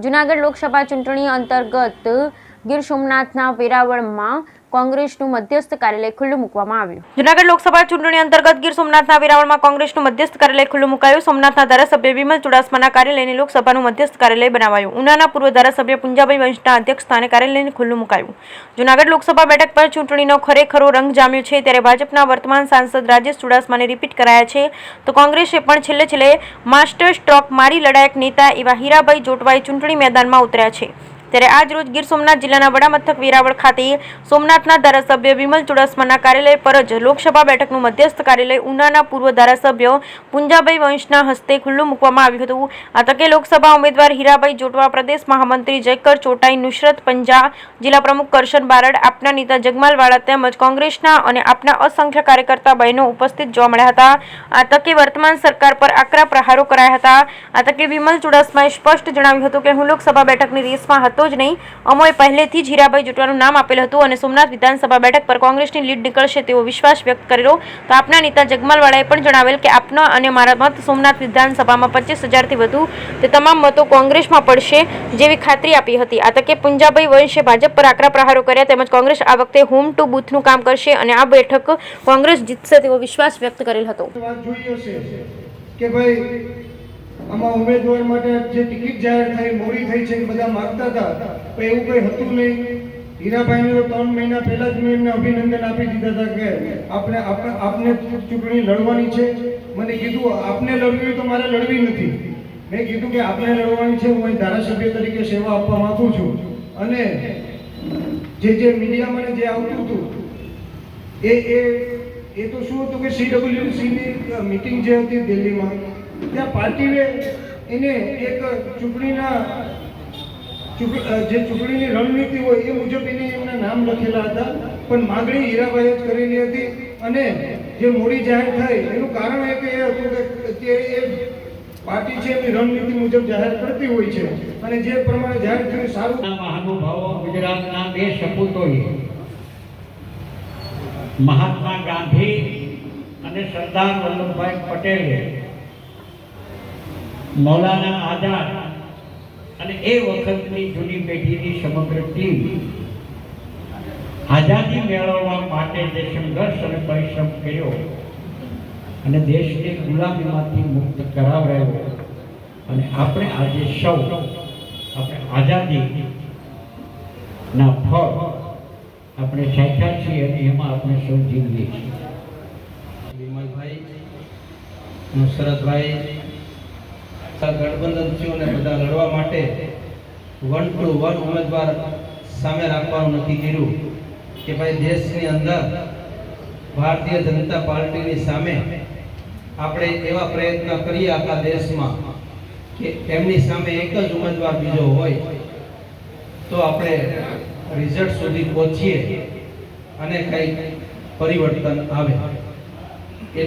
જૂનાગઢ લોકસભા ચૂંટણી અંતર્ગત ગીર સોમનાથના વેરાવળમાં કોંગ્રેસનું મધ્યસ્થ કાર્યાલય ખુલ્લું મૂકવામાં આવ્યું। જૂનાગઢ લોકસભા ચૂંટણી અંતર્ગત ગીર સોમનાથના વેરાવળમાં કોંગ્રેસનું મધ્યસ્થ કાર્યાલય ખુલ્લું મુકાયું। સોમનાથના ધારાસભ્ય વિમલ ચુડાસમાના કાર્યાલયને લોકસભાનું મધ્યસ્થ કાર્યાલય બનાવાયું। ઉનાના પૂર્વ ધારાસભ્ય પુંજાભાઈ વંશના અધ્યક્ષસ્થાને કાર્યાલયને ખુલ્લું મુકાયું। જૂનાગઢ લોકસભા બેઠક પર ચૂંટણીનો ખરેખરો રંગ જામ્યો છે, ત્યારે ભાજપના વર્તમાન સાંસદ રાજેશ ચુડાસમાને રિપીટ કરાયા છે, તો કોંગ્રેસે પણ છેલ્લે માસ્ટર સ્ટ્રોક મારી લડાયક નેતા એવા હીરાભાઈ જોટવાઈ ચૂંટણી મેદાનમાં ઉતર્યા છે। ત્યારે આજ રોજ ગીર સોમનાથ જિલ્લાના વડા મથક વેરાવળ ખાતે સોમનાથના ધારાસભ્ય વિમલ ચુડાસમાના કાર્યાલય પર જ લોકસભા બેઠકનું મધ્યસ્થ કાર્યાલય ઉનાના પૂર્વ ધારાસભ્ય પુંજાભાઈ વંશના હસ્તે ખુલ્લું મૂકવામાં આવ્યું હતું। આ તકે લોકસભા ઉમેદવાર હીરાભાઈ જોટવા, પ્રદેશ મહામંત્રી જયકર ચોટાઈ, નુસરત પંજા, જિલ્લા પ્રમુખ કરશન બારડ, આપના નેતા જગમાલવાળા તેમજ કોંગ્રેસના અને આપના અસંખ્ય કાર્યકર્તા બહેનો ઉપસ્થિત જોવા મળ્યા હતા। આ તકે વર્તમાન સરકાર પર આકરા પ્રહારો કરાયા હતા। આ તકે વિમલ ચુડાસમાએ સ્પષ્ટ જણાવ્યું હતું કે હું લોકસભા બેઠકની રેસમાં હતો જ નહીં, અમોએ પહેલેથી જ હીરાભાઈ જોટવાનું નામ આપેલું હતું અને સોમનાથ વિધાનસભા બેઠક પર કોંગ્રેસની લીડ નીકળશે તેવો વિશ્વાસ વ્યક્ત કરેલો। તો આપના નેતા જગમાલવાળાએ પણ જણાવેલ કે આપના અને મારા મત સોમનાથ વિધાનસભામાં 25,000થી વધુ તે તમામ મતો કોંગ્રેસમાં પડશે જેવી ખાતરી આપી હતી। આ તકે પુંજાભાઈ વંશે ભાજપ પર આકરા પ્રહારો કર્યા તેમજ કોંગ્રેસ આ વખતે હોમ ટુ બૂથનું કામ કરશે અને આ બેઠક કોંગ્રેસ જીતશે તેવો વિશ્વાસ વ્યક્ત કરેલ હતો। આમાં ઉમેદવાર માટે જે ટિકિટ જાહેર થઈ મોડી થઈ છે બધા માંગતા હતા, પણ એવું કંઈ હતું નહીં। હીરાભાઈને તો 3 મહિના પહેલા જ મેં એમને અભિનંદન આપી દીધા હતા કે આપને ચૂંટણી લડવાની છે। મને કીધું આપને લડવી તો મારે લડવી નથી, મેં કીધું કે આપને લડવાની છે, હું ધારાસભ્ય તરીકે સેવા આપવા માંગુ છું। અને જે મીડિયામાં જે આવતું હતું એ તો શું હતું કે CWCની મીટિંગ જે હતી દિલ્હીમાં, ત્યાં પાર્ટીએ એને એક ચૂંટણીની રણનીતિ હોય એ મુજબ એને એમના નામ લખેલા હતા, પણ માગણી હીરાભાઈએ જ કરેલી હતી। અને જે મોડી જાહેર થઈ એનું કારણ એ હતું કે એ પાર્ટી છે એની રણનીતિ મુજબ જાહેર કરતી હોય છે અને જે પ્રમાણે જાહેર થયું સારું। મહાનુભાવો ગુજરાતના 2 સપૂતોએ મહાત્મા ગાંધી અને સરદાર વલ્લભભાઈ પટેલે મૌલાના આઝાદ અને એ વખતની જૂની પેઢીની સમગ્ર ટીમ આઝાદી મેળવવા માટે જે સંઘર્ષ અને પરિશ્રમ કર્યો અને દેશને ગુલામીમાંથી મુક્ત કરાવરાયો અને આપણે આજે સૌ આપણે આઝાદીના ફળ આપણે ચાખ્યા છીએ અને એમાં આપણે સૌ જીવીએ છીએ। વિમલભાઈ, નુસરતભાઈ ગઠબંધનોને બધા લડવા માટે 1 to 1 ઉમેદવાર સામે રાખવાનું નક્કી કર્યું કે ભાઈ દેશની અંદર ભારતીય જનતા પાર્ટીની સામે આપણે એવા પ્રયત્ન કરીએ આખા દેશમાં કે એમની સામે એક જ ઉમેદવાર બીજો હોય તો આપણે રિઝલ્ટ સુધી પહોંચીએ અને કંઈક પરિવર્તન આવે।